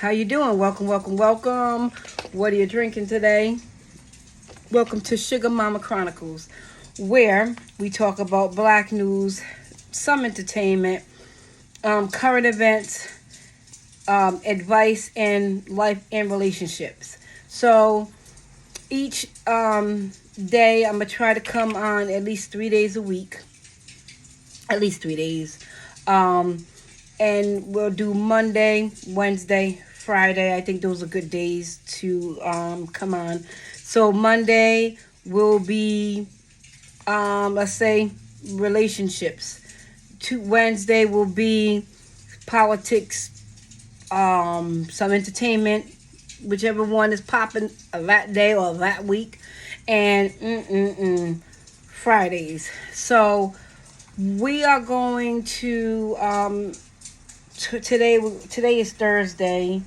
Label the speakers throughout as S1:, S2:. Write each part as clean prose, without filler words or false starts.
S1: How you doing? Welcome, welcome, welcome. What are you drinking today? Welcome to Sugar Mama Chronicles, where we talk about black news, some entertainment, current events, advice, and life and relationships. So each day I'm going to try to come on at least 3 days a week. At least 3 days. And we'll do Monday, Wednesday, Friday. I think those are good days to come on. So Monday will be, let's say, relationships. Wednesday will be politics, some entertainment, whichever one is popping that day or that week, and Fridays. So we are going to today is Thursday.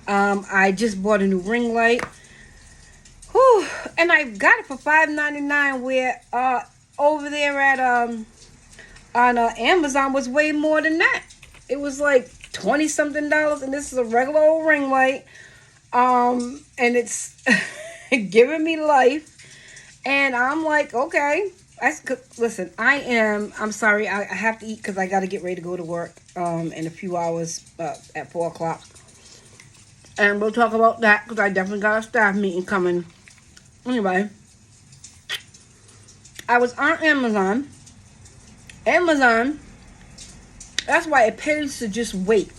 S1: I just bought a new ring light. Whew, and I got it for $5.99, where over there at on Amazon was way more than that. It was like $20 something, and this is a regular old ring light. And it's giving me life, and I'm like, okay. Listen, I'm sorry, I have to eat because I got to get ready to go to work in a few hours at 4 o'clock. And we'll talk about that because I definitely got a staff meeting coming. Anyway, I was on Amazon. That's why it pays to just wait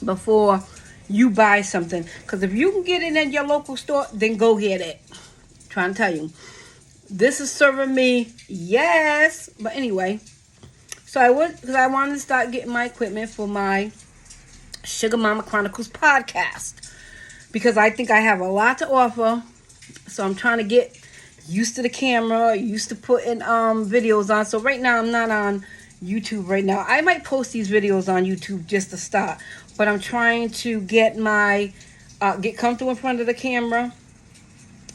S1: before you buy something. Because if you can get it in your local store, then go get it. I'm trying to tell you. This is serving me, yes. But anyway, so because I wanted to start getting my equipment for my Sugar Mama Chronicles podcast, because I think I have a lot to offer. So I'm trying to get used to the camera, used to putting videos on. So right now I'm not on YouTube right now. I might post these videos on YouTube just to start, but I'm trying to get get comfortable in front of the camera,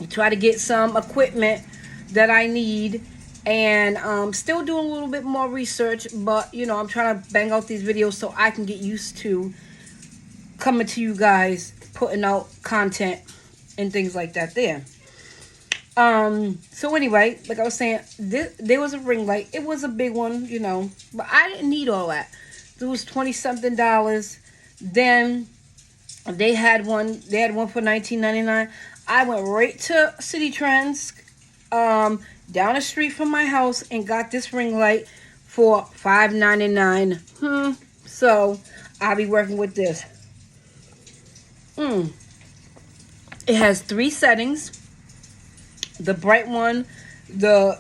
S1: try to get some equipment that I need, and still doing a little bit more research, but I'm trying to bang out these videos so I can get used to coming to you guys, putting out content and things like that there. So anyway, like I was saying, there was a ring light. It was a big one, but I didn't need all that. It was $20 something. Then they had one for $19.99. I went right to City Trends, down the street from my house, and got this ring light for $5.99. So I'll be working with this. It has 3 settings: the bright one, the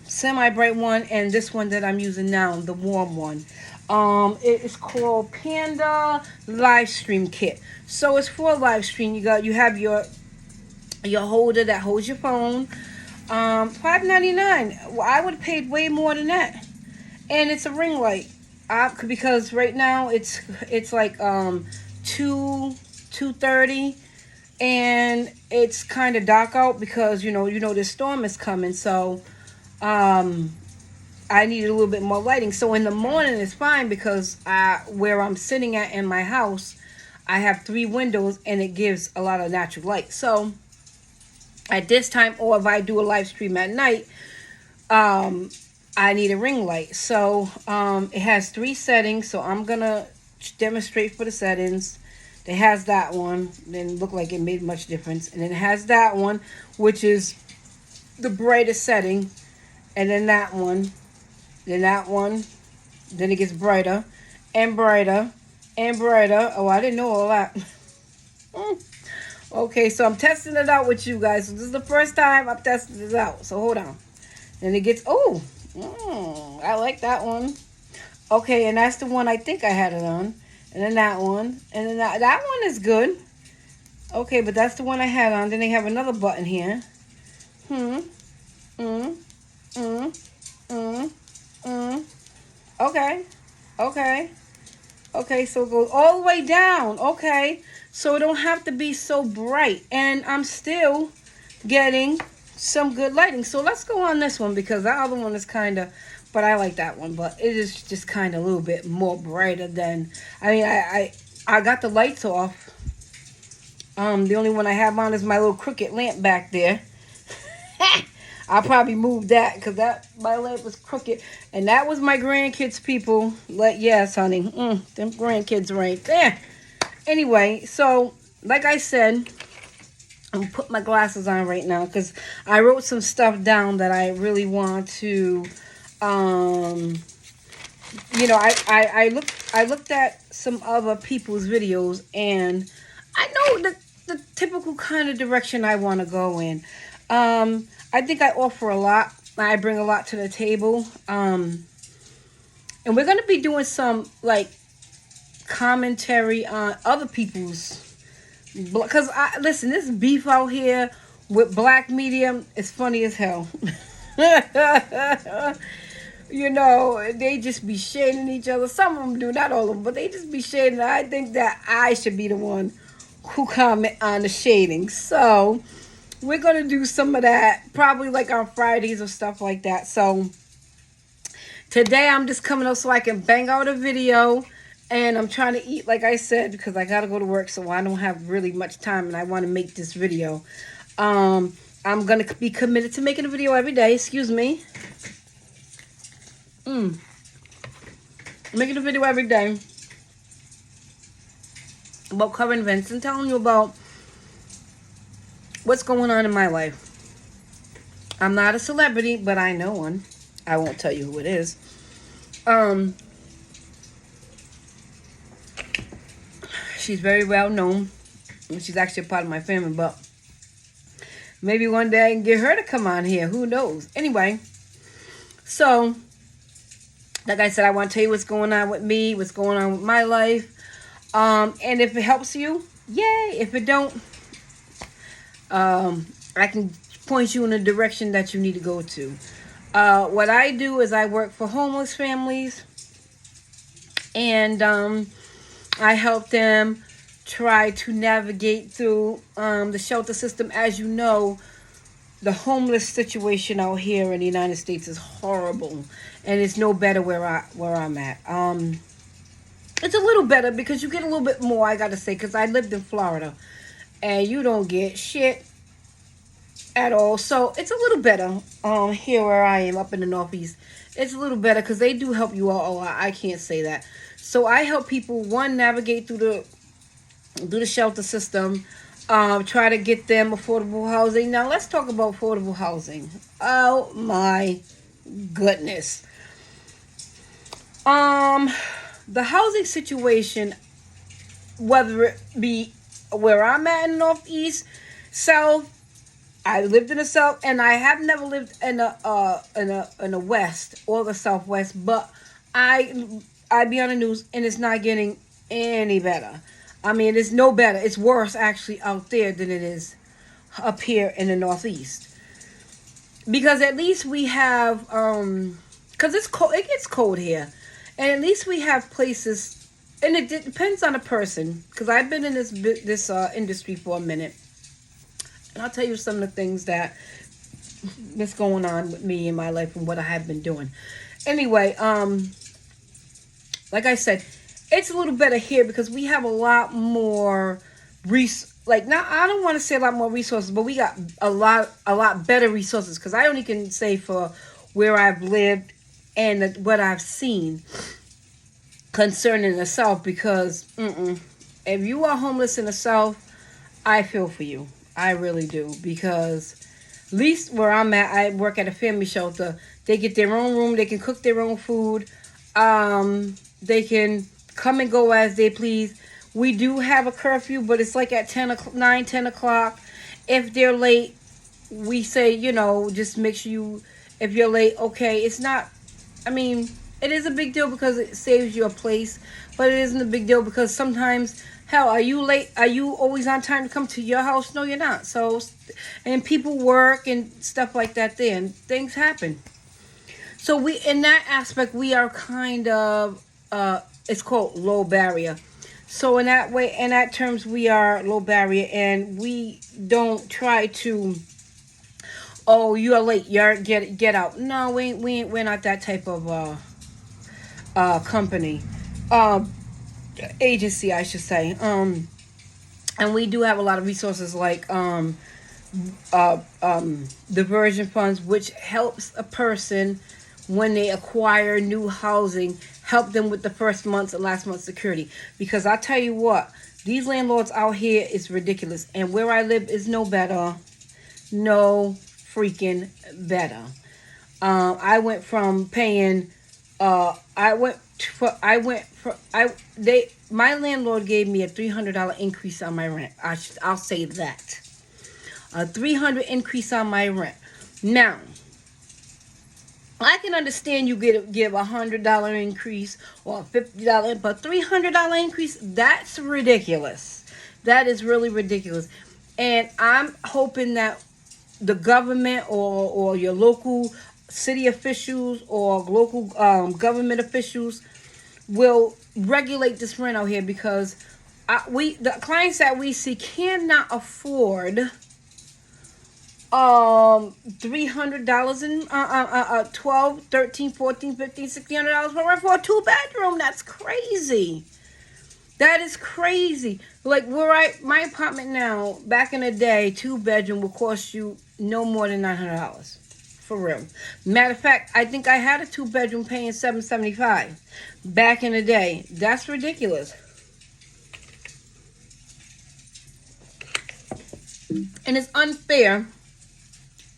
S1: semi-bright one, and this one that I'm using now, the warm one. It is called Panda Live Stream Kit. So it's for live stream. You have your holder that holds your phone. $5.99. Well, I would have paid way more than that. And it's a ring light. Because right now it's like 2:30, and it's kind of dark out because this storm is coming. So I needed a little bit more lighting. So in the morning it's fine because where I'm sitting at in my house, I have 3 windows and it gives a lot of natural light. So at this time, or if I do a live stream at night, I need a ring light. So it has 3 settings. So I'm gonna demonstrate for the settings. It has that one. Didn't look like it made much difference. And then it has that one, which is the brightest setting. And then that one. Then that one. Then it gets brighter and brighter and brighter. Oh, I didn't know all that. Okay, so I'm testing it out with you guys. So this is the first time I'm testing this out. So hold on. Then it gets, I like that one. Okay, and that's the one I think I had it on. And then that one. And then that one is good. Okay, but that's the one I had on. Then they have another button here. Okay, so it goes all the way down. Okay, so it don't have to be so bright. And I'm still getting some good lighting. So let's go on this one because that other one is kind of, but I like that one. But it is just kind of a little bit more brighter than, I mean, I got the lights off. The only one I have on is my little crooked lamp back there. I'll probably move that because that my lamp was crooked, and that was my grandkids. People, yes, honey, them grandkids right there. Anyway, so like I said, I'm gonna put my glasses on right now because I wrote some stuff down that I really want to. Um, I looked at some other people's videos, and I know the typical kind of direction I want to go in. I think I offer a lot. I bring a lot to the table. And we're gonna be doing some like commentary on other people's. Because I listen, this beef out here with black media is funny as hell. They just be shading each other. Some of them do, not all of them, but they just be shading. I think that I should be the one who comment on the shading. So we're gonna do some of that probably like on Fridays or stuff like that. So today I'm just coming up so I can bang out a video. And I'm trying to eat, like I said, because I got to go to work, so I don't have really much time, and I want to make this video. I'm going to be committed to making a video every day. Excuse me. Making a video every day about current events and telling you about what's going on in my life. I'm not a celebrity, but I know one. I won't tell you who it is. She's very well known. She's actually a part of my family, but maybe one day I can get her to come on here. Who knows? Anyway, so like I said, I want to tell you what's going on with me, what's going on with my life. And if it helps you, yay. If it don't, I can point you in a direction that you need to go to. What I do is I work for homeless families, and I help them try to navigate through the shelter system. As you know, the homeless situation out here in the United States is horrible, and it's no better where I'm at. It's a little better because you get a little bit more, I gotta say, because I lived in Florida, and you don't get shit at all. So it's a little better here where I am up in the Northeast. It's a little better because they do help you out a lot. I can't say that. So I help people, one, navigate through the shelter system, try to get them affordable housing. Now let's talk about affordable housing. Oh my goodness. The housing situation, whether it be where I'm at in the Northeast, South, I lived in the South, and I have never lived in the West or the Southwest, but I be on the news, and it's not getting any better. I mean, it's no better. It's worse, actually, out there than it is up here in the Northeast. Because at least we have, because it's cold, it gets cold here. And at least we have places, and it depends on the person, because I've been in this industry for a minute. And I'll tell you some of the things that's going on with me in my life and what I have been doing. Anyway, like I said, it's a little better here because we have a lot more I don't want to say a lot more resources, but we got a lot better resources, because I only can say for where I've lived and what I've seen concerning the South, because if you are homeless in the South, I feel for you. I really do, because at least where I'm at, I work at a family shelter. They get their own room. They can cook their own food. They can come and go as they please. We do have a curfew, but it's like at 9, 10 o'clock. If they're late, we say, just make sure if you're late, okay. It's not, it is a big deal because it saves you a place, but it isn't a big deal because sometimes, hell, are you late? Are you always on time to come to your house? No, you're not. So, and people work and stuff like that there, and things happen. So in that aspect, we are kind of, it's called low barrier. So in that terms, we are low barrier, and we don't try to, oh, you are late, get out. No, we're not that type of company. agency, I should say. And we do have a lot of resources like diversion funds, which helps a person when they acquire new housing, help them with the first month's and last month's security. Because I tell you what, these landlords out here is ridiculous, and where I live is no better, no freaking better. I went from paying. My landlord gave me a $300 increase on my rent. I'll say that. A $300 increase on my rent. Now, I can understand you give $100 increase or $50, but $300 increase, that's ridiculous. That is really ridiculous. And I'm hoping that the government or your local city officials or local government officials will regulate this rent out here, because the clients that we see cannot afford $300 and 12, 13, 14, 15, $1,600 for rent for a 2-bedroom. That's crazy. That is crazy. Like my apartment now, back in the day, 2-bedroom would cost you no more than $900. For real. Matter of fact, I think I had a 2-bedroom paying $775 back in the day. That's ridiculous. And it's unfair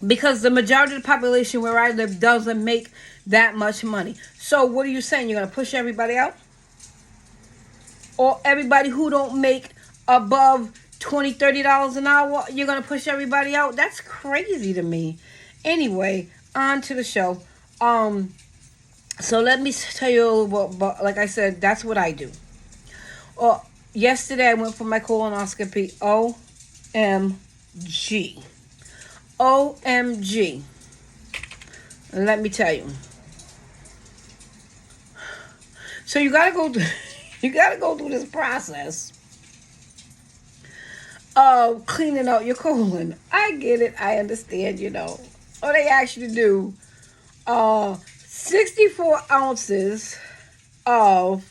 S1: because the majority of the population where I live doesn't make that much money. So what are you saying? You're going to push everybody out? Or everybody who don't make above $20, $30 an hour, you're going to push everybody out? That's crazy to me. Anyway, on to the show. So let me tell you a little bit, but like I said, that's what I do. Yesterday I went for my colonoscopy. OMG. OMG. Let me tell you. So you gotta go through this process of cleaning out your colon. I get it. I understand, Or they ask you to do 64 ounces of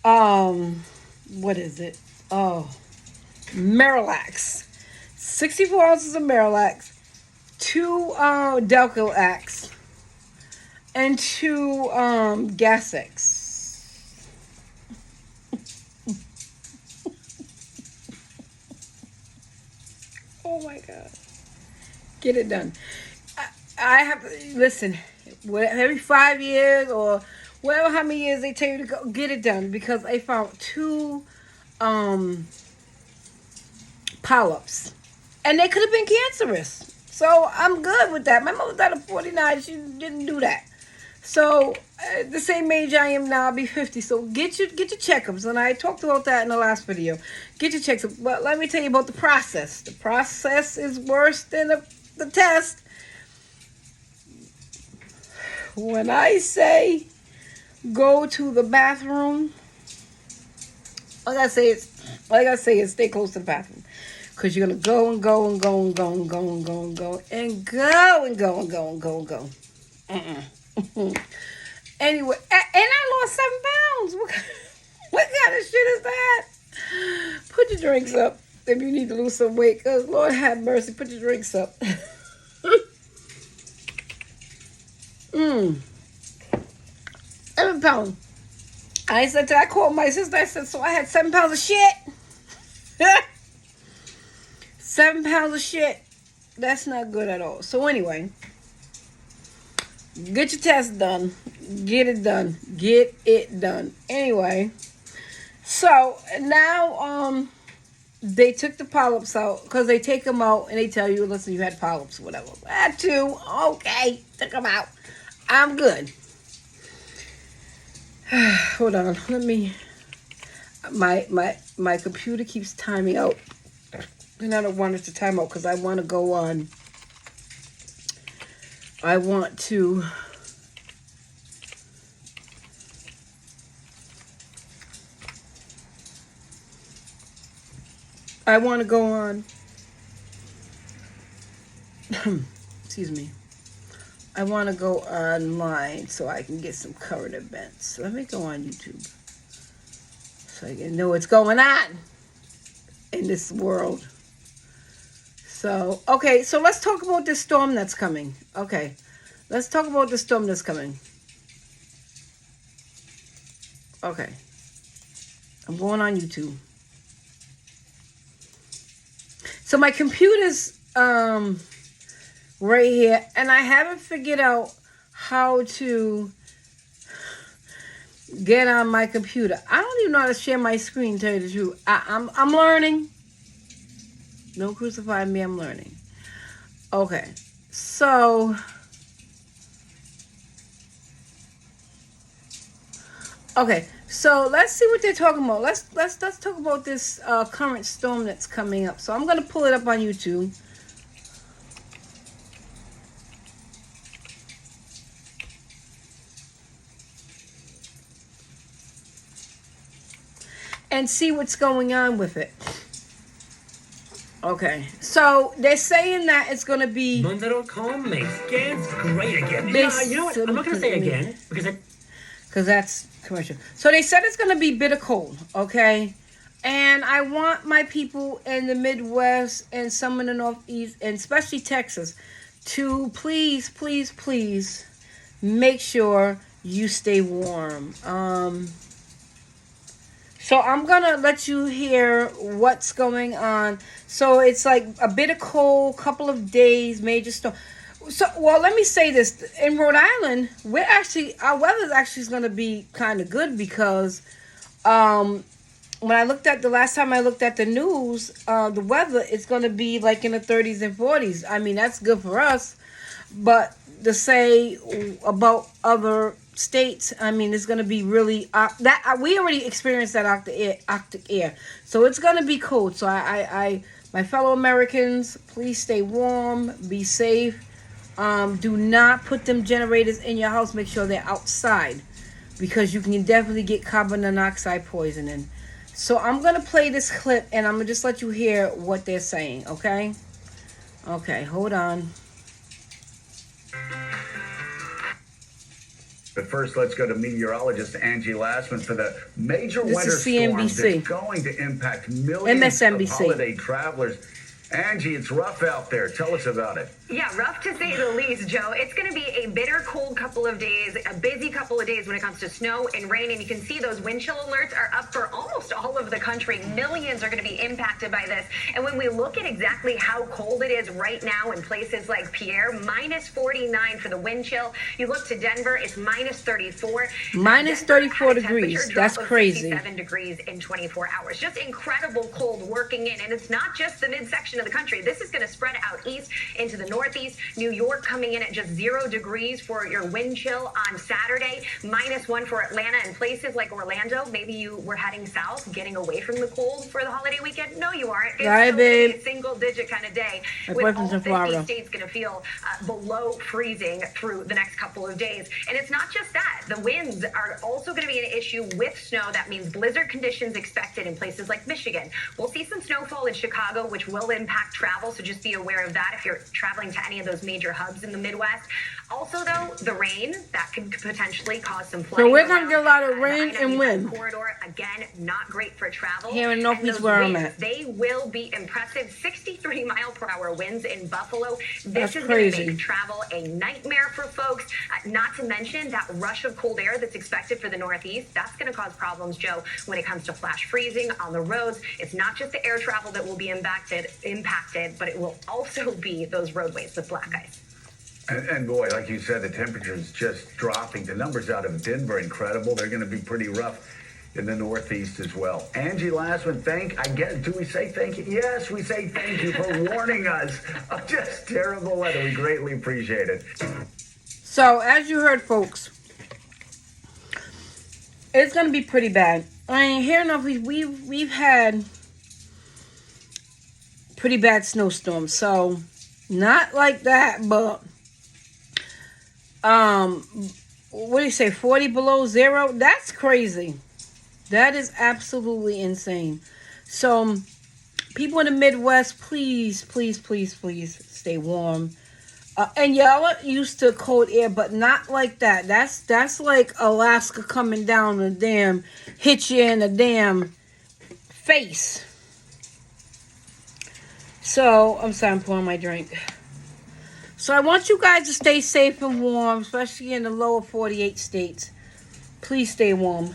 S1: what is it? Miralax. 64 ounces of Miralax, 2 Delco-X, and 2 Gas-X. Oh my God. Get it done. I have to listen. Every 5 years or whatever how many years they tell you to go, get it done, because I found 2 polyps, and they could have been cancerous. So I'm good with that. My mother died at 49. She didn't do that. So the same age I am now, I'll be 50. So get your checkups, and I talked about that in the last video. Get your checkups. But let me tell you about the process. The process is worse than the test. When I say go to the bathroom, all I gotta say is stay close to the bathroom, because you're gonna go and go and go and go and go and go and go and go and go and go and go and go. Anyway, and I lost 7 pounds. What kind of shit is that? Put your drinks up if you need to lose some weight, because Lord have mercy, put your drinks up. 7 pounds. I called my sister. I said, so I had 7 pounds of shit. 7 pounds of shit. That's not good at all. So anyway, get your test done. Get it done. Get it done. Anyway, so now they took the polyps out, because they take them out and they tell you, listen, you had polyps or whatever. I had 2. Okay, took them out. I'm good. Hold on. Let me. My computer keeps timing out, and I don't want it to time out because I want to go on. I want to. Go on. Excuse me. I want to go online so I can get some current events. Let me go on YouTube. so you know what's going on in this world. So, okay, so let's talk about this storm that's coming. Okay, let's talk about the storm that's coming. Okay, I'm going on YouTube. So my computer's right here, and I haven't figured out how to get on my computer. I don't even know how to share my screen, to tell you the truth. I'm learning. Don't crucify me, I'm learning. Okay, so let's see what they're talking about. Let's talk about this current storm that's coming up. So I'm gonna pull it up on YouTube. And see what's going on with it. Okay, so they're saying that it's going to be...
S2: Monday.com makes scans great again. Yeah, you know what? I'm not going to say again, because
S1: that's commercial. So they said it's going to be bitter cold, okay? And I want my people in the Midwest and some in the Northeast, and especially Texas, to please, please, please make sure you stay warm. So I'm going to let you hear what's going on. So it's like a bit of cold, couple of days, major storm. So, well, let me say this. In Rhode Island, our weather actually is going to be kind of good because when the last time I looked at the news, the weather is going to be like in the 30s and 40s. I mean, that's good for us. But to say about other states, I mean, it's going to be really we already experienced that Arctic air, so it's going to be cold. So my fellow Americans, please stay warm, be safe. Do not put them generators in your house. Make sure they're outside because you can definitely get carbon monoxide poisoning. So I'm going to play this clip and I'm going to just let you hear what they're saying. Okay, hold on.
S3: But first, let's go to meteorologist Angie Lassman for the major winter storm that's going to impact millions of holiday travelers. Angie, it's rough out there. Tell us about it.
S4: Yeah, rough to say the least, Joe. It's going to be a bitter cold couple of days, a busy couple of days when it comes to snow and rain. And you can see those wind chill alerts are up for almost all of the country. Millions are going to be impacted by this. And when we look at exactly how cold it is right now in places like Pierre, minus 49 for the wind chill. You look to Denver, it's minus 34.
S1: Minus 34 degrees. That's crazy.
S4: 7 degrees in 24 hours. Just incredible cold working in. And it's not just the midsection of the country. This is going to spread out east into the northeast. New York coming in at just 0 degrees for your wind chill on Saturday. -1 for Atlanta and places like Orlando. Maybe you were heading south, getting away from the cold for the holiday weekend. No, you aren't. It's
S1: right, babe.
S4: A single-digit kind of day. With all 50 states going to feel below freezing through the next couple of days. And it's not just that. The winds are also going to be an issue with snow. That means blizzard conditions expected in places like Michigan. We'll see some snowfall in Chicago, which will impact travel, so just be aware of that if you're traveling to any of those major hubs in the Midwest. Also, though, the rain, that could potentially cause some flooding.
S1: So we're going to get a lot of rain and wind.
S4: Corridor, again, not great for travel.
S1: Here in Northeast where I'm at.
S4: They will be impressive. 63-mile-per-hour winds in Buffalo.
S1: That's
S4: is
S1: crazy.
S4: going to make travel a nightmare for folks. Not to mention that rush of cold air that's expected for the Northeast. That's going to cause problems, Joe, when it comes to flash freezing on the roads. It's not just the air travel that will be impacted, but it will also be those roadways with black ice.
S3: And boy, like you said, the temperature is just dropping. The numbers out of Denver, incredible. They're going to be pretty rough in the Northeast as well. Angie Lassman, do we say thank you? Yes, we say thank you for warning us of just terrible weather. We greatly appreciate it.
S1: So, as you heard, folks, it's going to be pretty bad. I mean, here enough, we've had pretty bad snowstorms. So, not like that, but what do you say, 40 below zero? That's crazy. That is absolutely insane. So, people in the Midwest, please, please, please, please stay warm. And y'all are used to cold air, but not like that. That's like Alaska coming down the dam, hit you in the dam, face. So, I'm sorry, I'm pouring my drink. So, I want you guys to stay safe and warm, especially in the lower 48 states. Please stay warm.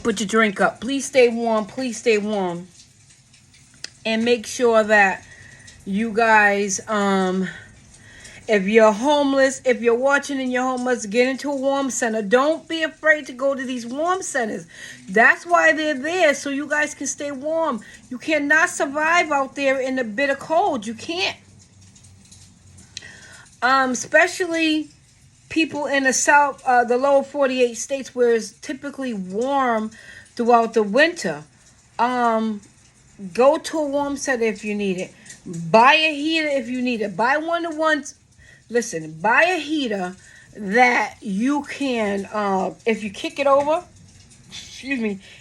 S1: Put your drink up. Please stay warm. Please stay warm. And make sure that you guys, if you're homeless, if you're watching and you're homeless, get into a warm center. Don't be afraid to go to these warm centers. That's why they're there, so you guys can stay warm. You cannot survive out there in the bitter cold. You can't. Especially people in the south, the lower 48 states where it's typically warm throughout the winter. Go to a warm center if you need it. Buy a heater if you need it. Buy one of the ones. Listen, buy a heater that you can, if you kick it over,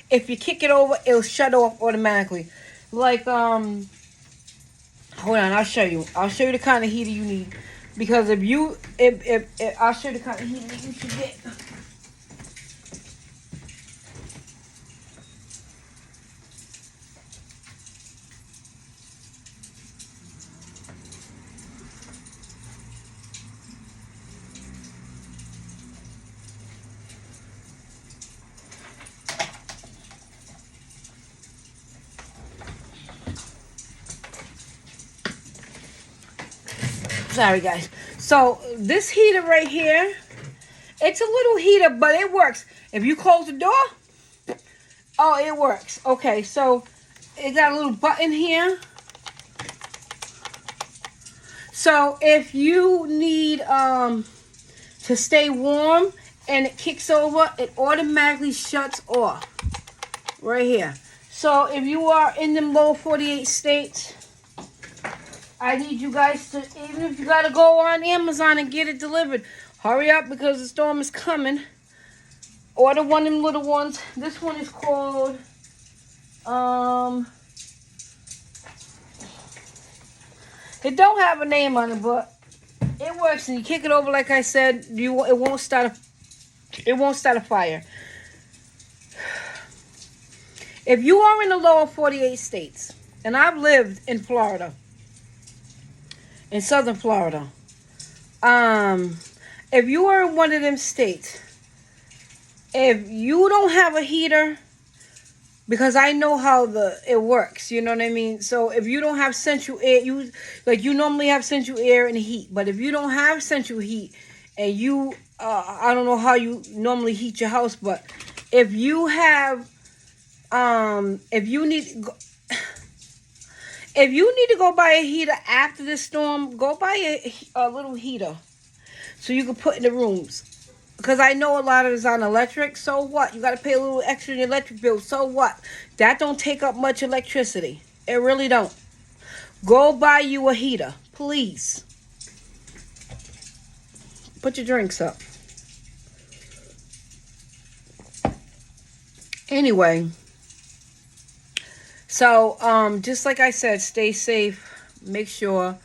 S1: if you kick it over, it'll shut off automatically. Like, hold on, I'll show you. I'll show you the kind of heater you need. Because if I'll show you the kind of heater you should get. Sorry, guys. So, this heater right here, it's a little heater, but it works. If you close the door, oh, it works. Okay, so it got a little button here. So, if you need to stay warm and it kicks over, it automatically shuts off right here. So, if you are in the lower 48 states, I need you guys to, even if you got to go on Amazon and get it delivered, hurry up because the storm is coming. Order one of them little ones. This one is called, it don't have a name on it, but it works. And you kick it over, like I said, it won't start a fire. If you are in the lower 48 states, and I've lived in Florida, in southern Florida, if you are in one of them states, if you don't have a heater, because I know how it works, you know what I mean? So if you don't have central air, you normally have central air and heat, but if you don't have central heat, and you, I don't know how you normally heat your house, but if you have, if you need to go buy a heater after the storm, go buy a little heater so you can put in the rooms. Because I know a lot of it's on electric. So what? You got to pay a little extra in your electric bill. So what? That don't take up much electricity. It really don't. Go buy you a heater, please. Put your drinks up. Anyway. So, just like I said, stay safe. Make sure,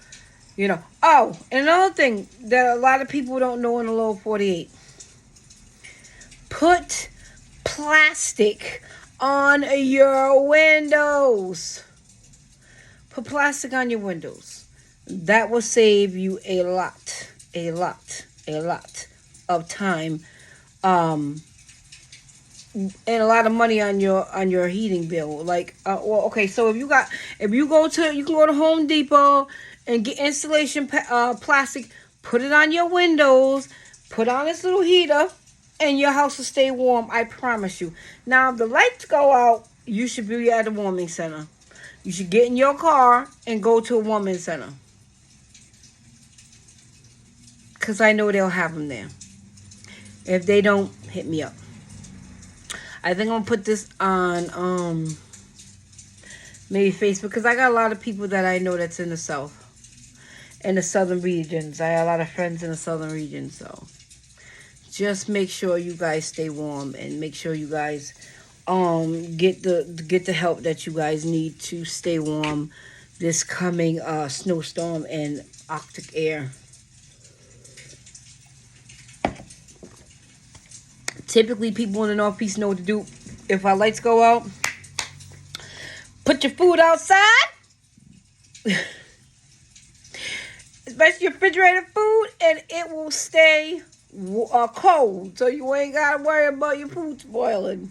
S1: Oh, and another thing that a lot of people don't know in the lower 48. Put plastic on your windows. Put plastic on your windows. That will save you a lot of time. And a lot of money on your heating bill. Like, okay, so you can go to Home Depot and get installation plastic, put it on your windows, put on this little heater, and your house will stay warm. I promise you. Now, if the lights go out, you should be at a warming center. You should get in your car and go to a warming center, because I know they'll have them there. If they don't, hit me up. I think I'm going to put this on maybe Facebook, because I got a lot of people that I know that's in the south, in the southern regions. I have a lot of friends in the southern region, so just make sure you guys stay warm and make sure you guys get the help that you guys need to stay warm this coming snowstorm and Arctic air. Typically, people in the Northeast know what to do. If our lights go out, put your food outside. Especially your refrigerated food, and it will stay cold. So you ain't got to worry about your food spoiling.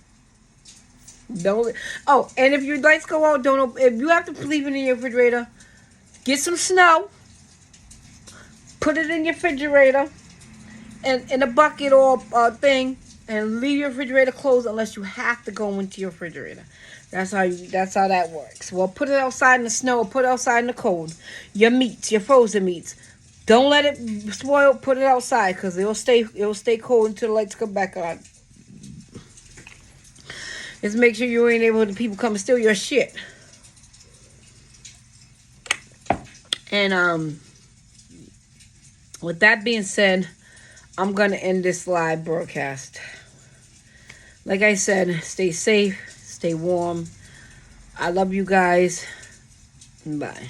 S1: Don't. Oh, and if your lights go out, don't. If you have to leave it in your refrigerator, get some snow. Put it in your refrigerator, and in a bucket or thing, and leave your refrigerator closed unless you have to go into your refrigerator. That's how that works. Well, put it outside in the snow. Put it outside in the cold. Your meats, your frozen meats. Don't let it spoil. Put it outside because it'll stay cold until the lights come back on. Just make sure you ain't able to people come and steal your shit. And with that being said, I'm gonna end this live broadcast. Like I said, stay safe. Stay warm. I love you guys. Bye.